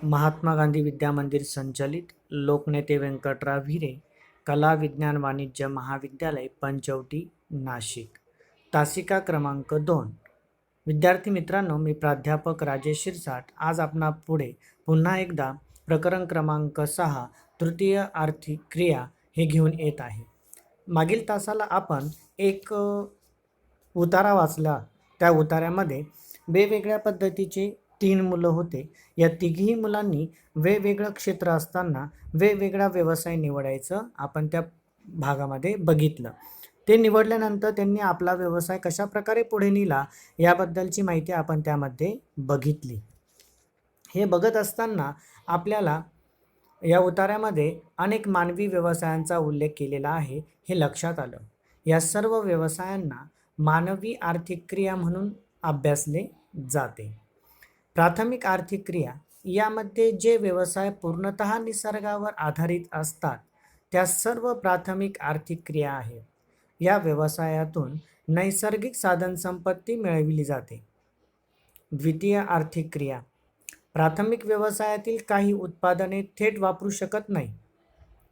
महात्मा गांधी विद्या मंदिर संचलित लोकनेते व्यंकटराव हिरे कला विज्ञान वाणिज्य महाविद्यालय पंचवटी नाशिक तासिका क्रमांक 2. विद्यार्थी मित्रांनो, मी प्राध्यापक राजेश शिरसाट आज आपणा पुढे पुन्हा एकदा प्रकरण क्रमांक 6 तृतीय आर्थिक क्रिया हे घेऊन येत आहे. मागील तासाला आपण एक उतारा वाचला. त्या उतार्यामध्ये वेगवेगळ्या पद्धतीचे 3 मुलं होते. या तिघी मुलांनी वेगवेगळं क्षेत्र असताना वेगवेगळा व्यवसाय निवडायचं आपण त्या भागामध्ये बघितलं. ते निवडल्यानंतर त्यांनी आपला व्यवसाय कशा प्रकारे पुढे नेला याबद्दलची माहिती आपण त्यामध्ये बघितली. हे बघत असताना आपल्याला या उतार्यामध्ये अनेक मानवी व्यवसायांचा उल्लेख केलेला आहे हे लक्षात आलं. या सर्व व्यवसायांना मानवी आर्थिक क्रिया म्हणून अभ्यासले जाते. प्राथमिक आर्थिक क्रिया यामध्ये जे व्यवसाय पूर्णतः निसर्गावर आधारित असतात त्या सर्व प्राथमिक आर्थिक क्रिया आहेत. या व्यवसायातून नैसर्गिक साधनसंपत्ती मिळविली जाते. द्वितीय आर्थिक क्रिया प्राथमिक व्यवसायातील काही उत्पादने थेट वापरू शकत नाही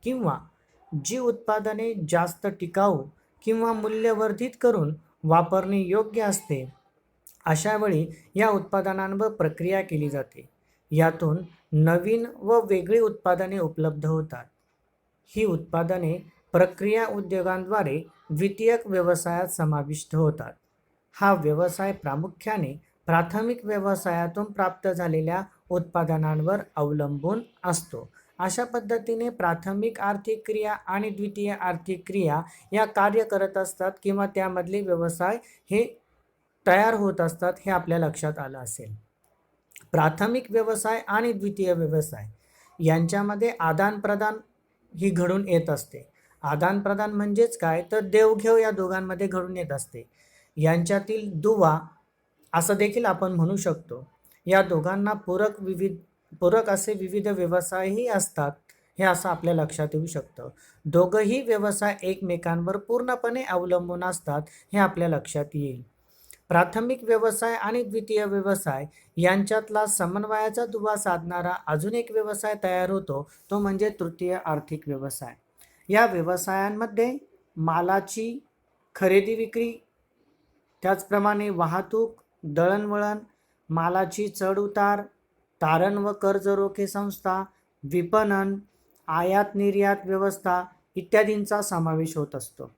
किंवा जी उत्पादने जास्त टिकाऊ किंवा मूल्यवर्धित करून वापरणे योग्य असते अशा वेळी या उत्पादनांवर प्रक्रिया केली जाते. यातून नवीन व वेगळी उत्पादने उपलब्ध होतात. ही उत्पादने प्रक्रिया उद्योगांद्वारे द्वितीयक व्यवसायात समाविष्ट होतात. हा व्यवसाय प्रामुख्याने प्राथमिक व्यवसायातून प्राप्त झालेल्या उत्पादनांवर अवलंबून असतो. अशा पद्धतीने प्राथमिक आर्थिक क्रिया आणि द्वितीय आर्थिक क्रिया या कार्य करत असतात किंवा त्यामधले व्यवसाय हे तयार होत असतात हे आपल्या लक्षात आलं असेल. प्राथमिक व्यवसाय आणि द्वितीय व्यवसाय यांच्यामध्ये आदानप्रदान ही घडून येत असते. आदानप्रदान म्हणजेच काय तर देवघेव या दोघांमध्ये घडून येत असते. यांच्यातील दुवा असं देखील आपण म्हणू शकतो. या दोघांना पूरक असे विविध व्यवसायही असतात हे असं आपल्या लक्षात येऊ शकतं. दोघंही व्यवसाय एकमेकांवर पूर्णपणे अवलंबून असतात हे आपल्या लक्षात येईल. प्राथमिक व्यवसाय आणि द्वितीय व्यवसाय यांच्यातला समन्वयाचा दुवा साधणारा अजून एक व्यवसाय तयार होतो, तो म्हणजे तृतीय आर्थिक व्यवसाय. या व्यवसायांमध्ये मालाची खरेदी विक्री, त्याचप्रमाणे वाहतूक, दळणवळण, मालाची चढउतार, तारण व कर्ज रोखे संस्था, विपणन, आयात निर्यात व्यवस्था इत्यादींचा समावेश होत असतो.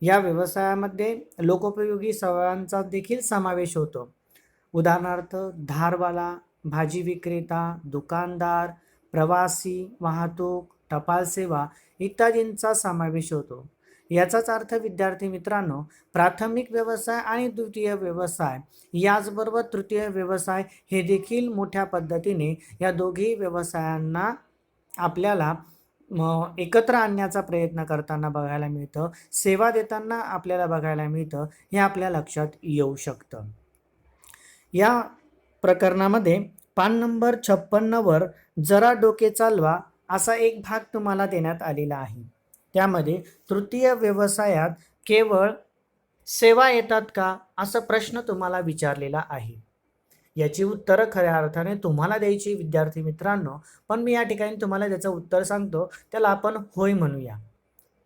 या व्यवसायामध्ये लोकोपयोगी सेवांचा देखील समावेश होतो. उदाहरणार्थ धारवाला, भाजी विक्रेता, दुकानदार, प्रवासी वाहतूक, टपाल सेवा इत्यादींचा समावेश होतो. याचाच अर्थ विद्यार्थी मित्रांनो, प्राथमिक व्यवसाय आणि द्वितीय व्यवसाय याचबरोबर तृतीय व्यवसाय हे देखील मोठ्या पद्धतीने या दोघी व्यवसायांना आपल्याला एकत्र आणण्याचा प्रयत्न करताना बघायला मिळतं. सेवा देताना आपल्याला बघायला मिळतं हे आपल्या लक्षात येऊ शकतं. या प्रकरणामध्ये पान नंबर 56 जरा डोके चालवा असा एक भाग तुम्हाला देण्यात आलेला आहे. त्यामध्ये तृतीय व्यवसायात केवळ सेवा येतात का असा प्रश्न तुम्हाला विचारलेला आहे. याची उत्तरं खऱ्या अर्थाने तुम्हाला द्यायची विद्यार्थी मित्रांनो, पण मी या ठिकाणी तुम्हाला त्याचं उत्तर सांगतो. त्याला आपण होय म्हणूया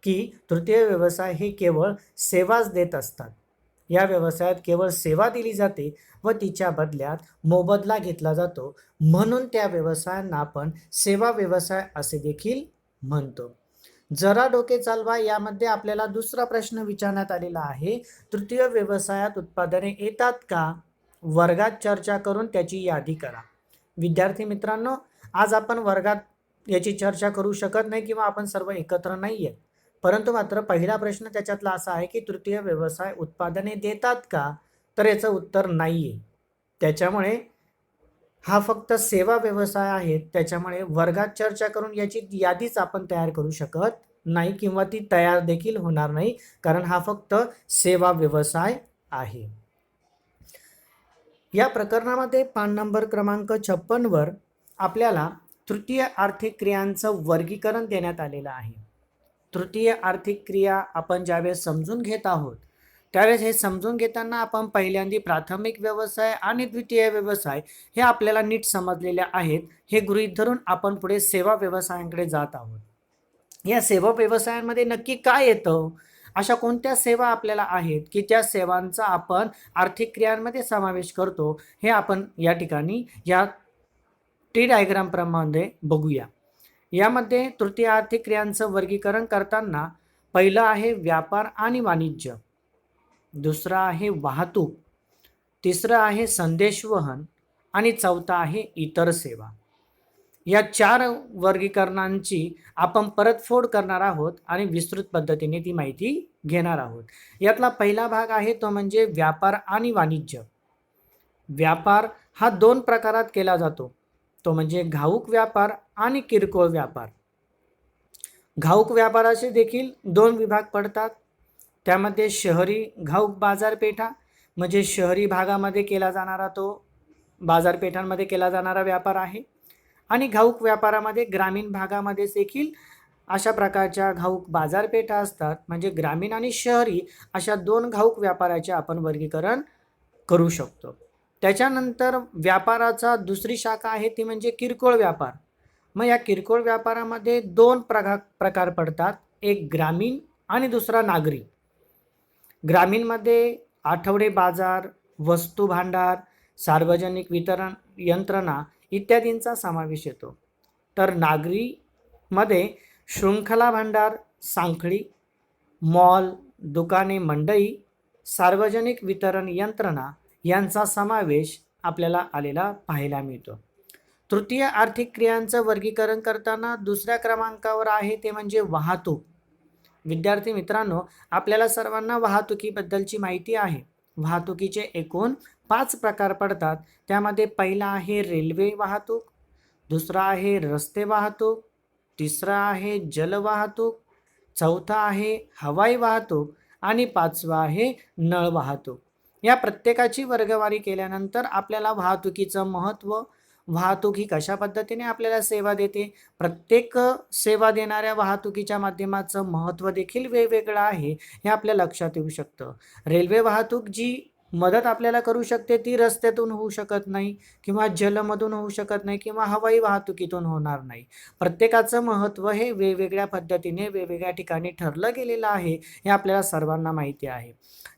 की तृतीय व्यवसाय हे केवळ सेवाच देत असतात. या व्यवसायात केवळ सेवा दिली जाते व तिच्या बदल्यात मोबदला घेतला जातो, म्हणून त्या व्यवसायांना आपण सेवा व्यवसाय असे देखील म्हणतो. जरा डोके चालवा यामध्ये आपल्याला दुसरा प्रश्न विचारण्यात आलेला आहे. तृतीय व्यवसायात उत्पादने येतात का? वर्गात चर्चा करून त्याची यादी करा. विद्यार्थी मित्रांनो, आज आपण वर्गात याची चर्चा करू शकत नाही किंवा आपण सर्व एकत्र नाही आहेत. परंतु मात्र पहिला प्रश्न त्याच्यातला असा आहे की तृतीय व्यवसाय उत्पादने देतात का? तर याचं उत्तर नाही आहे. त्याच्यामुळे हा फक्त सेवा व्यवसाय आहे. त्याच्यामुळे वर्गात चर्चा करून याची यादीच आपण तयार करू शकत नाही किंवा ती तयार देखील होणार नाही, कारण हा फक्त सेवा व्यवसाय आहे. या प्रकरणामध्ये पान नंबर क्रमांक 56 आपल्याला तृतीय आर्थिक क्रियांचं वर्गीकरण देण्यात आलेलं आहे. तृतीय आर्थिक क्रिया आपण ज्यावेळेस समजून घेत आहोत त्यावेळेस हे समजून घेताना आपण पहिल्यांदा प्राथमिक व्यवसाय आणि द्वितीय व्यवसाय हे आपल्याला नीट समजलेले आहेत हे गृहीत धरून आपण पुढे सेवा व्यवसायांकडे जात आहोत. या सेवा व्यवसायांमध्ये नक्की काय येतं? अशा कोणत्या सेवा आपल्याला आहेत की त्या सेवांचा आपण आर्थिक क्रियांमध्ये समावेश करतो, हे आपण या ठिकाणी या टी डायग्राम प्रमाणे बघूया. यामध्ये तृतीय आर्थिक क्रियांचं वर्गीकरण करताना पहिलं आहे व्यापार आणि वाणिज्य, दुसरं आहे वाहतूक, तिसरं आहे संदेशवहन आणि चौथा आहे इतर सेवा. या 4 वर्गीकरणांची आपण परतफोड करणार आहोत आणि विस्तृत पद्धतीने ती माहिती घेणार आहोत. यातला पहिला भाग आहे तो म्हणजे व्यापार आणि वाणिज्य. व्यापार हा 2 प्रकारात केला जातो, तो म्हणजे घाऊक व्यापार आणि किरकोळ व्यापार. घाऊक व्यापाराचे देखील 2 विभाग पडतात. त्यामध्ये शहरी घाऊक बाजारपेठा म्हणजे शहरी भागामध्ये केला जाणारा तो बाजारपेठांमध्ये केला जाणारा व्यापार आहे आणि घाऊक व्यापारामध्ये ग्रामीण भागामध्ये देखील अशा प्रकारच्या घाऊक बाजारपेठा असतात. म्हणजे ग्रामीण आणि शहरी अशा 2 घाऊक व्यापाराचे आपण वर्गीकरण करू शकतो. त्याच्यानंतर व्यापाराचा दुसरी शाखा आहे ती म्हणजे किरकोळ व्यापार. मग या किरकोळ व्यापारामध्ये 2 प्रकार पडतात, एक ग्रामीण आणि दुसरा नागरी. ग्रामीणमध्ये आठवडे बाजार, वस्तू भांडार, सार्वजनिक वितरण यंत्रणा इत्यादींचा समावेश येतो. तर नागरीमध्ये शृंखला भांडार, साखळी, मॉल, दुकाने, मंडई, सार्वजनिक वितरण यंत्रणा यांचा समावेश आपल्याला आलेला पाहायला मिळतो. तृतीय आर्थिक क्रियांचं वर्गीकरण करताना दुसऱ्या क्रमांकावर आहे ते म्हणजे वाहतूक. विद्यार्थी मित्रांनो, आपल्याला सर्वांना वाहतुकीबद्दलची माहिती आहे. वाहतुकीचे एकूण 5 प्रकार पडतात. त्यामध्ये पहिला आहे रेल्वे वाहतूक, दुसरा आहे रस्ते वाहतूक, तिसरा आहे जल वाहतूक, चौथा आहे हवाई वाहतूक आणि 5वा आहे नळ वाहतूक. या प्रत्येकाची वर्गवारी केल्यानंतर आपल्याला वाहतुकीचं महत्त्व, वाहतूक ही कशा पद्धतीने आपल्याला सेवा देते, प्रत्येक सेवा देणाऱ्या वाहतुकीच्या माध्यमाचं महत्त्व देखील वेगवेगळं आहे हे आपल्या लक्षात येऊ शकतं. रेल्वे वाहतूक जी मदत आपल्याला करू शकते ती रस्त्यातून होऊ शकत नाही किंवा जलमधून होऊ शकत नाही किंवा हवाई वाहतुकीतून होणार नाही. प्रत्येकाचं महत्त्व हे वेगवेगळ्या पद्धतीने वेगवेगळ्या ठिकाणी ठरलं गेलेलं आहे हे आपल्याला सर्वांना माहिती आहे.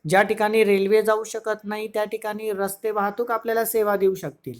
ज्या ठिकाणी रेल्वे जाऊ शकत नाही त्या ठिकाणी रस्ते वाहतूक आपल्याला सेवा देऊ शकतील.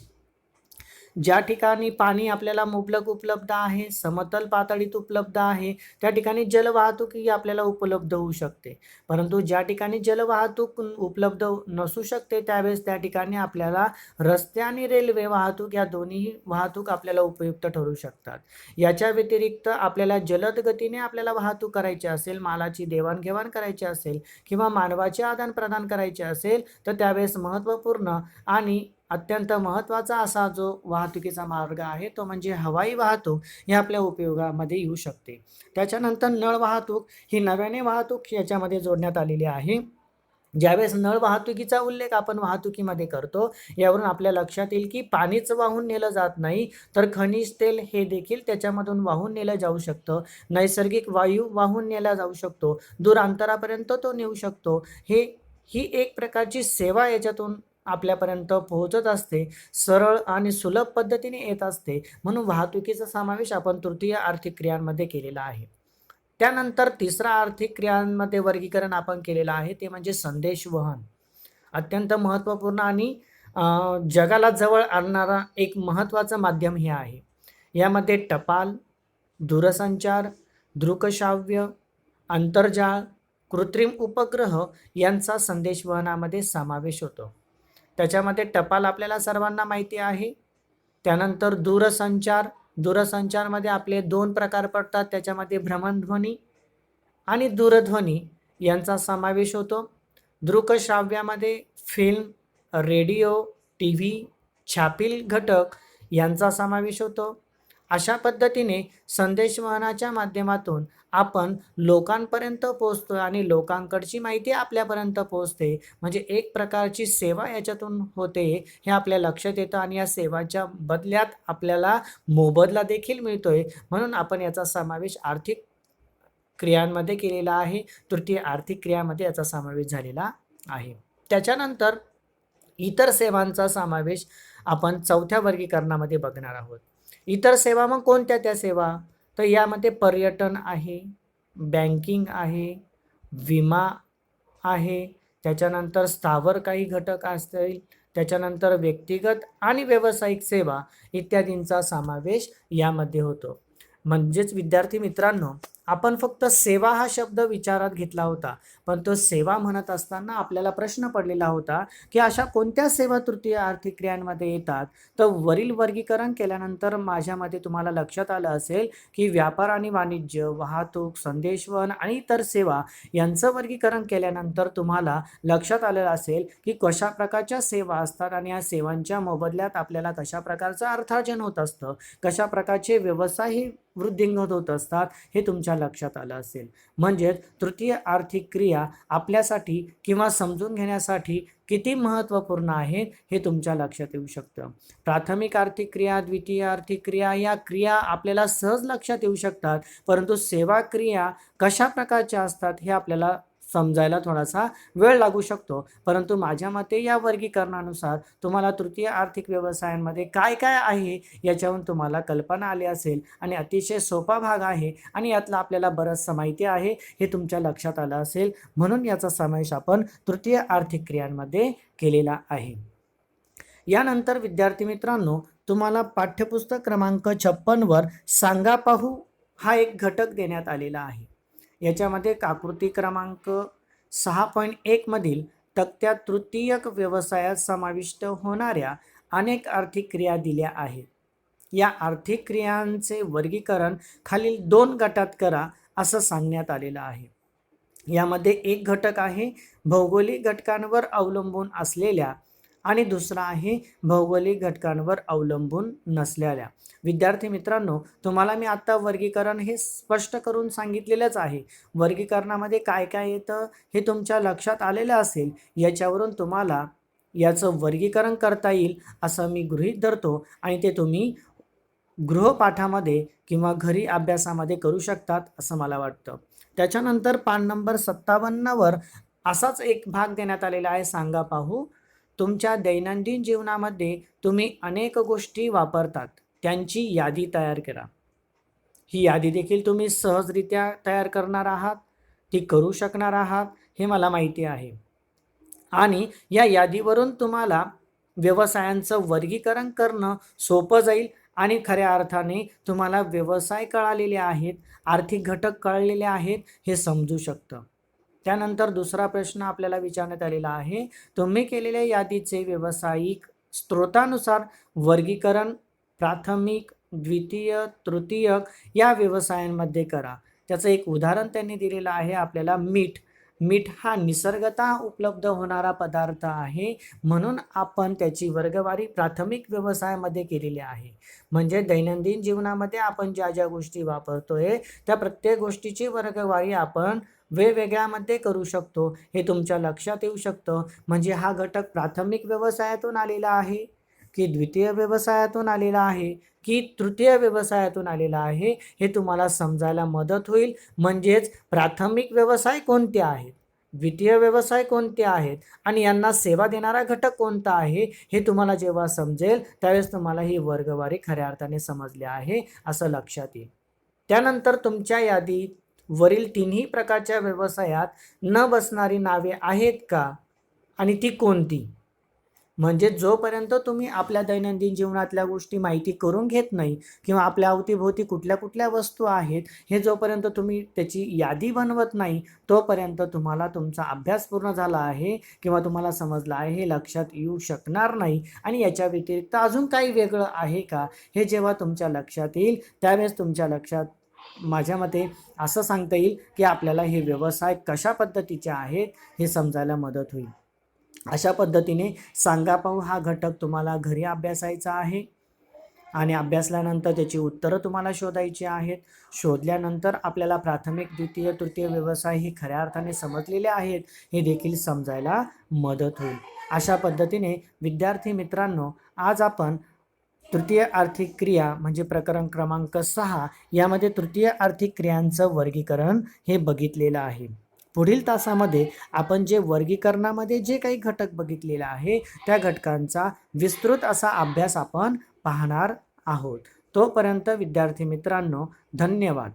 ज्या ठिकाणी पाणी आपल्याला मुबलक उपलब्ध आहे, समतल पातळीत उपलब्ध आहे, त्या ठिकाणी जलवाहतूकही आपल्याला उपलब्ध होऊ शकते. परंतु ज्या ठिकाणी जलवाहतूक उपलब्ध नसू शकते त्यावेळेस त्या ठिकाणी आपल्याला रस्ते आणि रेल्वे वाहतूक या दोन्ही वाहतूक आपल्याला उपयुक्त ठरू शकतात. याच्या व्यतिरिक्त आपल्याला जलद गतीने आपल्याला वाहतूक करायची असेल, मालाची देवाणघेवाण करायची असेल किंवा मानवाचे आदानप्रदान करायचे असेल तर त्यावेळेस महत्त्वपूर्ण आणि अत्यंत महत्त्वाचा असा जो वाहतुकीचा मार्ग आहे तो म्हणजे हवाई वाहतूक हे आपल्या उपयोगामध्ये येऊ शकते. त्याच्यानंतर नळ वाहतूक ही नव्याने वाहतूक याच्यामध्ये जोडण्यात आलेली आहे. ज्यावेळेस नळ वाहतुकीचा उल्लेख आपण वाहतुकीमध्ये करतो यावरून आपल्या लक्षात येईल की पाणीच वाहून नेलं जात नाही तर खनिज तेल हे देखील त्याच्यामधून वाहून नेलं जाऊ शकतं. नैसर्गिक वायू वाहून नेला जाऊ शकतो, दूर अंतरापर्यंत तो नेऊ शकतो. ही एक प्रकारची सेवा याच्यातून आपल्यापर्यंत पोहोचत असते, सरळ आणि सुलभ पद्धतीने येत असते. म्हणून वाहतुकीचा समावेश आपण तृतीय आर्थिक क्रियांमध्ये केलेला आहे. त्यानंतर तिसरा आर्थिक क्रियांमध्ये वर्गीकरण आपण केलेलं आहे ते म्हणजे संदेशवहन. अत्यंत महत्त्वपूर्ण आणि जगाला जवळ आणणारा एक महत्त्वाचं माध्यम हे आहे. यामध्ये टपाल, दूरसंचार, दृकश्राव्य, आंतरजाळ, कृत्रिम उपग्रह यांचा संदेशवहनामध्ये समावेश होतो. त्याच्यामध्ये टपाल आपल्याला सर्वांना माहिती आहे. त्यानंतर दूरसंचारमध्ये आपले 2 प्रकार पडतात. त्याच्यामध्ये भ्रमणध्वनी आणि दूरध्वनी यांचा समावेश होतो. दृकश्राव्यामध्ये फिल्म, रेडिओ, टीव्ही, छापील घटक यांचा समावेश होतो. अशा पद्धतीने संदेशवहनाच्या माध्यमातून आपण लोकांपर्यंत पोहोचतो आणि लोकांकडची माहिती आपल्यापर्यंत पोहोचते. म्हणजे एक प्रकारची सेवा याच्यातून होते हे आपल्या लक्षात येतं आणि या सेवाच्या बदल्यात आपल्याला मोबदला देखील मिळतोय. म्हणून आपण याचा समावेश आर्थिक क्रियांमध्ये केलेला आहे. तृतीय आर्थिक क्रियामध्ये याचा समावेश झालेला आहे. त्याच्यानंतर इतर सेवांचा समावेश आपण चौथ्या वर्गीकरणामध्ये बघणार आहोत. इतर सेवा मग कोणत्या त्या सेवा? तर यामध्ये पर्यटन आहे, बँकिंग आहे, विमा आहे, त्याच्यानंतर स्थावर काही घटक असतील, त्याच्यानंतर व्यक्तिगत आणि व्यावसायिक सेवा इत्यादींचा समावेश यामध्ये होतो. म्हणजेच विद्यार्थी मित्रांनो, आपण फक्त सेवा हा शब्द विचारात घेतला होता, पण तो सेवा म्हणत असताना आपल्याला प्रश्न पडलेला होता की अशा कोणत्या सेवा तृतीय आर्थिक क्रियांमध्ये येतात. तर वरील वर्गीकरण केल्यानंतर माझ्यामध्ये तुम्हाला लक्षात आलं असेल की व्यापार आणि वाणिज्य, वाहतूक, संदेशवहन आणि इतर सेवा यांचं वर्गीकरण केल्यानंतर तुम्हाला लक्षात आलेलं असेल की कशा प्रकारच्या सेवा असतात आणि या सेवांच्या मोबदल्यात आपल्याला कशा प्रकारचं अर्थार्जन होत असतं, कशा प्रकारचे व्यवसायही वृद्धिंगत होत असतात, हे तुमच्या लक्षात आलं असेल. म्हणजेच तृतीय आर्थिक क्रिया आपल्यासाठी किंवा समजून घेण्यासाठी किती महत्त्वपूर्ण आहेत हे तुमच्या लक्षात येऊ शकतं. प्राथमिक आर्थिक क्रिया, द्वितीय आर्थिक क्रिया या क्रिया आपल्याला सहज लक्षात येऊ शकतात, परंतु सेवा क्रिया कशा प्रकारच्या असतात हे आपल्याला समजायला थोडासा वेळ लागू शकतो. परंतु माझ्या मते या वर्गीकरणानुसार तुम्हाला तृतीय आर्थिक व्यवसायांमध्ये काय काय आहे याच्यावरून तुम्हाला कल्पना आली असेल आणि अतिशय सोपा भाग आहे आणि यातलं आपल्याला बरंचसं माहिती आहे हे तुमच्या लक्षात आलं असेल, म्हणून याचा समावेश आपण तृतीय आर्थिक क्रियांमध्ये केलेला आहे. यानंतर विद्यार्थी मित्रांनो, तुम्हाला पाठ्यपुस्तक क्रमांक 56 सांगा पाहू हा एक घटक देण्यात आलेला आहे. याच्यामध्ये आकृती क्रमांक 6.1 मधील तक्त्यात तृतीयक व्यवसायात समाविष्ट होणाऱ्या अनेक आर्थिक क्रिया दिल्या आहेत. या आर्थिक क्रियांचे वर्गीकरण खालील 2 गटात करा असं सांगण्यात आलेलं आहे. यामध्ये एक घटक आहे भौगोलिक घटकांवर अवलंबून असलेल्या आणि दुसरा आहे भौगोलिक घटकांवर अवलंबून नसलेल्या. विद्यार्थी मित्रांनो, तुम्हाला मी आता वर्गीकरण हे स्पष्ट करून सांगितलेलंच आहे. वर्गीकरणामध्ये काय काय येतं हे तुमच्या लक्षात आलेलं असेल. याच्यावरून तुम्हाला याचं वर्गीकरण करता येईल असं मी गृहीत धरतो आणि ते तुम्ही गृहपाठामध्ये किंवा घरी अभ्यासामध्ये करू शकतात असं मला वाटतं. त्याच्यानंतर पान नंबर 57वर असाच एक भाग देण्यात आलेला आहे, सांगा पाहू. तुमच्या दैनंदिन जीवनामध्ये तुम्ही अनेक गोष्टी वापरतात, त्यांची यादी तयार करा. ही यादी देखील तुम्ही सहजरित्या तयार करणार आहात, ती करू शकणार आहात हे मला माहिती आहे. आणि या यादीवरून तुम्हाला व्यवसायांचं वर्गीकरण करणं सोपं जाईल आणि खऱ्या अर्थाने तुम्हाला व्यवसाय कळालेले आहेत, आर्थिक घटक कळलेले आहेत हे समजू शकतं. त्यानंतर दुसरा प्रश्न आपल्याला विचारण्यात आलेला आहे, तुम्ही केलेल्या यादीचे व्यावसायिक स्त्रोतानुसार वर्गीकरण प्राथमिक, द्वितीय, तृतीयक या व्यवसायांमध्ये करा. त्याचं एक उदाहरण त्यांनी दिलेलं आहे आपल्याला, मीठ. मीठ हा निसर्गतः उपलब्ध होणारा पदार्थ आहे, म्हणून आपण त्याची वर्गवारी प्राथमिक व्यवसायामध्ये केलेली आहे. म्हणजे दैनंदिन जीवनामध्ये आपण ज्या ज्या गोष्टी वापरतोय त्या प्रत्येक गोष्टीची वर्गवारी आपण वेगवेगळ्यामध्ये करू शकतो, हे तुमच्या लक्षात येऊ शकतं. म्हणजे हा घटक प्राथमिक व्यवसायातून आलेला आहे की द्वितीय व्यवसायातून आलेला आहे की तृतीय व्यवसायातून आलेला आहे हे तुम्हाला समजायला मदत होईल. म्हणजेच प्राथमिक व्यवसाय कोणते आहेत, द्वितीय व्यवसाय कोणते आहेत आणि यांना सेवा देणारा घटक कोणता आहे हे तुम्हाला जेव्हा समजेल त्यावेळेस तुम्हाला ही वर्गवारी खऱ्या अर्थाने समजली आहे असं लक्षात येईल. त्यानंतर तुमच्या यादीत वरील तिन्ही प्रकारच्या व्यवसायात न बसणारी नावे आहेत का आणि ती कोणती? म्हणजे जोपर्यंत तुम्ही आपल्या दैनंदिन जीवनातल्या गोष्टी माहिती करून घेत नाही किंवा आपल्या अवतीभोवती कुठल्या कुठल्या वस्तू आहेत हे जोपर्यंत तुम्ही त्याची यादी बनवत नाही तोपर्यंत तुम्हाला तुमचा अभ्यास पूर्ण झाला आहे किंवा तुम्हाला समजलं आहे हे लक्षात येऊ शकणार नाही. आणि याच्या व्यतिरिक्त अजून काही वेगळं आहे का हे जेव्हा तुमच्या लक्षात येईल त्यावेळेस तुमच्या लक्षात माझ्या मते असं सांगता येईल की आपल्याला हे व्यवसाय कशा पद्धतीचे आहेत हे समजायला मदत होईल. अशा पद्धतीने सांगा पाहू हा घटक तुम्हाला घरी अभ्यासायचा आहे आणि अभ्यासल्यानंतर त्याची उत्तरं तुम्हाला शोधायची आहेत. शोधल्यानंतर आपल्याला प्राथमिक, द्वितीय, तृतीय व्यवसाय हे खऱ्या अर्थाने समजलेले आहेत हे देखील समजायला मदत होईल. अशा पद्धतीने विद्यार्थी मित्रांनो, आज आपण तृतीय आर्थिक क्रिया म्हणजे प्रकरण क्रमांक 6 यामध्ये तृतीय आर्थिक क्रियांचं वर्गीकरण हे बघितलेलं आहे. पुढील तासामध्ये आपण जे वर्गीकरणामध्ये जे काही घटक बघितलेले आहे त्या घटकांचा विस्तृत असा अभ्यास आपण पाहणार आहोत. तोपर्यंत विद्यार्थी मित्रांनो, धन्यवाद.